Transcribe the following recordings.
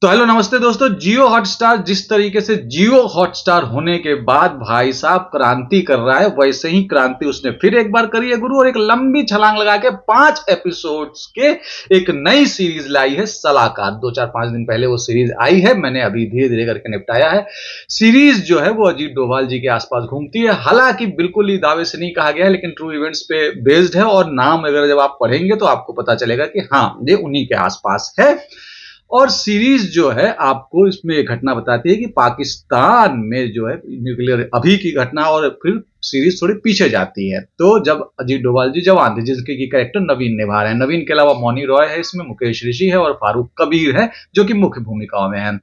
तो हेलो नमस्ते दोस्तों। जियो हॉटस्टार जिस तरीके से जियो हॉटस्टार होने के बाद भाई साहब क्रांति कर रहा है, वैसे ही क्रांति उसने फिर एक बार करी है गुरु, और एक लंबी छलांग लगा के 5 एपिसोड्स के एक नई सीरीज लाई है सलाहकार। 2-4-5 दिन पहले वो सीरीज आई है, मैंने अभी धीरे धीरे करके निपटाया है। सीरीज जो है वो अजीत डोभाल जी के आसपास घूमती है, हालांकि बिल्कुल ही दावे से नहीं कहा गया है, लेकिन ट्रू इवेंट्स पे बेस्ड है। और नाम अगर जब आप पढ़ेंगे तो आपको पता चलेगा कि हाँ, ये उन्हीं के आसपास है। और सीरीज जो है आपको इसमें एक घटना बताती है कि पाकिस्तान में जो है न्यूक्लियर अभी की घटना, और फिर सीरीज थोड़ी पीछे जाती है। तो जब अजीत डोभाल जी जवान थे, जिसके की कैरेक्टर नवीन निभा रहे हैं, नवीन के अलावा मौनी रॉय है इसमें, मुकेश ऋषि है और फारूक कबीर है जो कि मुख्य भूमिकाओं में है।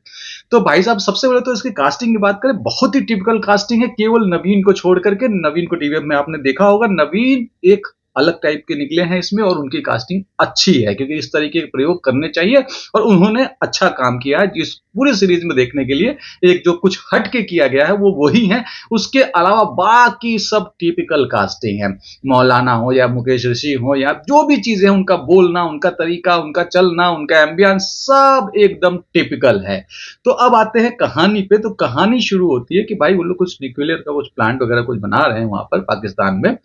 तो भाई साहब सबसे पहले तो इसकी कास्टिंग की बात करें, बहुत ही टिपिकल कास्टिंग है, केवल नवीन को छोड़ करके। नवीन को टीवी में आपने देखा होगा, नवीन एक अलग टाइप के निकले हैं इसमें, और उनकी कास्टिंग अच्छी है क्योंकि इस तरीके के प्रयोग करने चाहिए और उन्होंने अच्छा काम किया है। जिस पूरे सीरीज में देखने के लिए एक जो कुछ हट के किया गया है वो वही है, उसके अलावा बाकी सब टिपिकल कास्टिंग है। मौलाना हो या मुकेश ऋषि हो या जो भी चीजें, उनका बोलना, उनका तरीका, उनका चलना, उनका एम्बियंस सब एकदम टिपिकल है। तो अब आते हैं कहानी पे। तो कहानी शुरू होती है कि भाई वो लोग कुछ न्यूक्लियर का कुछ प्लांट वगैरह कुछ बना रहे हैं वहां पर पाकिस्तान में,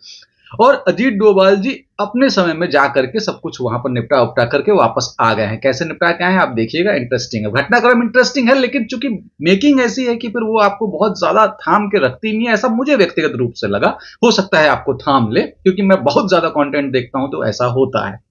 और अजीत डोभाल जी अपने समय में जा करके सब कुछ वहां पर निपटा उपटा करके वापस आ गए हैं। कैसे निपटा के आए हैं आप देखिएगा, इंटरेस्टिंग है, घटनाक्रम इंटरेस्टिंग है, लेकिन चूंकि मेकिंग ऐसी है कि फिर वो आपको बहुत ज्यादा थाम के रखती नहीं है, ऐसा मुझे व्यक्तिगत रूप से लगा। हो सकता है आपको थाम ले, क्योंकि मैं बहुत ज्यादा कंटेंट देखता हूं तो ऐसा होता है।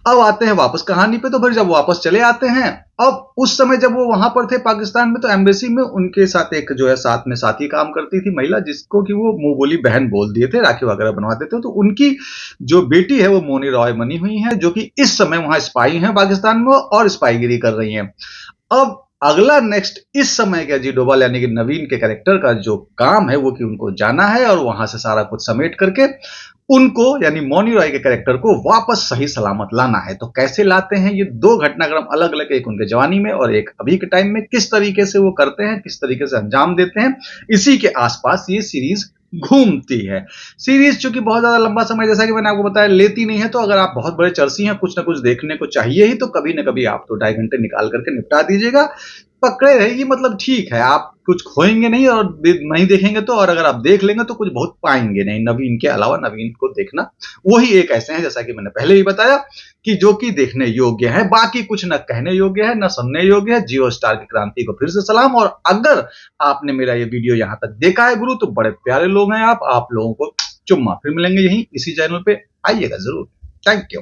अब आते हैं वापस कहानी पे। तो फिर जब वापस चले आते हैं, अब उस समय जब वो वहां पर थे पाकिस्तान में, तो एम्बेसी में उनके साथ एक जो है साथ में साथी काम करती थी महिला, जिसको कि वो मुंह बोली बहन बोल दिए थे, राखी वगैरह बनवाते थे। तो उनकी जो बेटी है वो मौनी रॉय बनी हुई है, जो कि इस समय वहां स्पाई है पाकिस्तान में और स्पाईगिरी कर रही है। अब अगला नेक्स्ट इस समय के अजीत डोभाल यानी कि नवीन के कैरेक्टर का जो काम है वो कि उनको जाना है और वहां से सारा कुछ समेट करके उनको यानी मौनी रॉय के कैरेक्टर को वापस सही सलामत लाना है। तो कैसे लाते हैं, ये दो घटनाक्रम अलग अलग, एक उनके जवानी में और एक अभी के टाइम में, किस तरीके से वो करते हैं, किस तरीके से अंजाम देते हैं, इसी के आसपास ये सीरीज घूमती है। सीरीज चूंकि बहुत ज्यादा लंबा समय, जैसा कि मैंने आपको बताया, लेती नहीं है, तो अगर आप बहुत बड़े चर्सी हैं, कुछ ना कुछ देखने को चाहिए ही, तो कभी ना कभी आप तो 2.5 घंटे निकाल करके निपटा दीजिएगा। पकड़े रहेगी, मतलब ठीक है, आप कुछ खोएंगे नहीं और नहीं देखेंगे तो, और अगर आप देख लेंगे तो कुछ बहुत पाएंगे नहीं। नवीन के अलावा नवीन को देखना वही एक ऐसे हैं, जैसा कि मैंने पहले ही बताया, कि जो कि देखने योग्य है, बाकी कुछ न कहने योग्य है न सुनने योग्य है। जियो स्टार की क्रांति को फिर से सलाम। और अगर आपने मेरा ये वीडियो यहां तक देखा है गुरु, तो बड़े प्यारे लोग हैं आप लोगों को चुम्मा। फिर मिलेंगे यहीं इसी चैनल पे, आइएगा जरूर। Thank you.